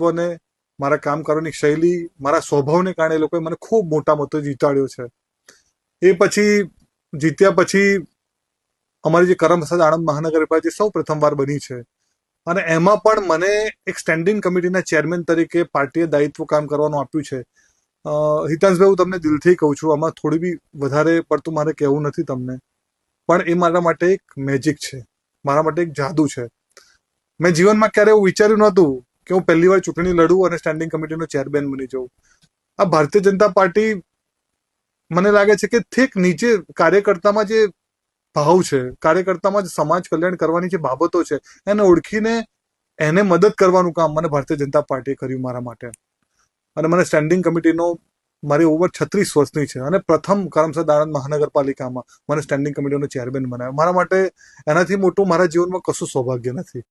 વ્યક્તિત્વને, મારા કામ કરવાની શૈલી, મારા સ્વભાવને કારણે એ લોકોએ મને ખૂબ મોટા મતો જીતાડ્યો છે. એ પછી જીત્યા પછી અમારી જે કરમસદ આણંદ મહાનગરપાલિકા જે સૌ પ્રથમવાર બની છે, અને એમાં પણ મને એક સ્ટેન્ડિંગ કમિટીના ચેરમેન તરીકે પાર્ટીએ દાયિત્વ કામ કરવાનું આપ્યું છે. હિતાંશભાઈ, હું તમને દિલથી કહું છું, આમાં થોડી બી વધારે પડતું મારે કહેવું નથી તમને, પણ એ મારા માટે એક મેજિક છે, મારા માટે એક જાદુ છે. મેં જીવનમાં ક્યારે એવું વિચાર્યું નહોતું કે હું પહેલી વાર ચૂંટણી લડું અને સ્ટેન્ડિંગ કમિટીનો ચેરમેન બની જાઉં. આ ભારતીય જનતા પાર્ટી મને લાગે છે કે ઠીક નીચે કાર્યકર્તામાં જે ભાવ છે, કાર્યકર્તામાં જ સમાજ કલ્યાણ કરવાની જે બાબતો છે, એને ઓળખીને એને મદદ કરવાનું કામ મને ભારતીય જનતા પાર્ટીએ કર્યું મારા માટે. અને મને સ્ટેન્ડિંગ કમિટીનો, મારી ઓવર 36 વર્ષની છે, અને પ્રથમ કરમસદ આણંદ મહાનગરપાલિકામાં મને સ્ટેન્ડિંગ કમિટીનો ચેરમેન બનાવ્યો. મારા માટે એનાથી મોટું મારા જીવનમાં કશું સૌભાગ્ય નથી.